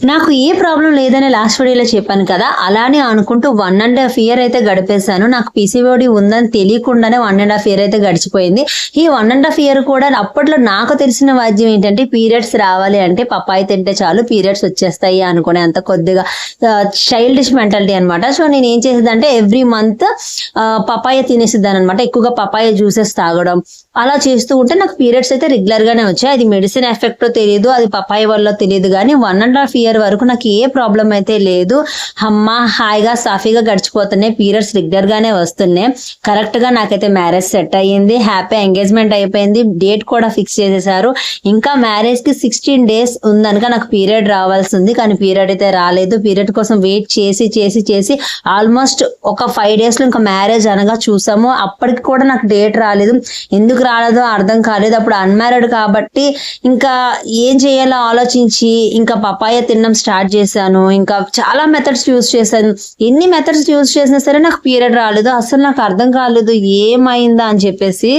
నాకు ఏ ప్రాబ్లమ్ లేదని లాస్ట్ వీడియోలో చెప్పాను కదా! అలానే అనుకుంటూ 1½ ఇయర్ అయితే గడిపేశాను. నాకు పీసీఓడీ ఉందని తెలియకుండానే 1½ ఇయర్ అయితే గడిచిపోయింది. ఈ 1½ ఇయర్ కూడా అప్పట్లో నాకు తెలిసిన వైద్యం ఏంటంటే పీరియడ్స్ రావాలి అంటే పపాయ తింటే చాలు పీరియడ్స్ వచ్చేస్తాయి అనుకునే అంత కొద్దిగా చైల్డిష్ మెంటాలిటీ అనమాట. సో నేనేం చేసేదంటే ఎవ్రీ మంత్ పపాయ తినేసేదాన్ననమాట. ఎక్కువగా పపాయ జ్యూసెస్ తాగడం అలా చేస్తూ ఉంటే నాకు పీరియడ్స్ అయితే రెగ్యులర్ గానే వచ్చాయి. అది మెడిసిన్ ఎఫెక్టో తెలీదు, అది పపాయ వల్ల తెలీదు గానీ 1½ ఇయర్ వరకు నాకు ఏ ప్రాబ్లం అయితే లేదు. అమ్మా హాయిగా సాఫీగా గడిచిపోతున్నాయి. పీరియడ్స్ రెగ్యులర్ గానే వస్తున్నాయి. కరెక్ట్ గా నాకైతే మ్యారేజ్ సెట్ అయ్యింది. హ్యాపీ ఎంగేజ్మెంట్ అయిపోయింది. డేట్ కూడా ఫిక్స్ చేసేసారు. ఇంకా మ్యారేజ్ కి 16 days ఉందనక నాకు పీరియడ్ రావాల్సి ఉంది. కానీ పీరియడ్ అయితే రాలేదు. పీరియడ్ కోసం వెయిట్ చేసి ఆల్మోస్ట్ ఒక 5 days లో ఇంకా మ్యారేజ్ అనగా చూసాము. అప్పటికి కూడా నాకు డేట్ రాలేదు. ఎందుకు రాలేదో అర్థం కాలేదు. అప్పుడు అన్మ్యారీడ్ కాబట్టి ఇంకా ఏం చేయాలో ఆలోచించి ఇంకా పపాయ తినడం స్టార్ట్ చేశాను. ఇంకా చాలా మెథడ్స్ యూజ్ చేశాను. ఎన్ని మెథడ్స్ యూజ్ చేసినా సరే నాకు పీరియడ్ రాలేదు. అసలు నాకు అర్థం కాలేదు ఏమైందా అని చెప్పేసి.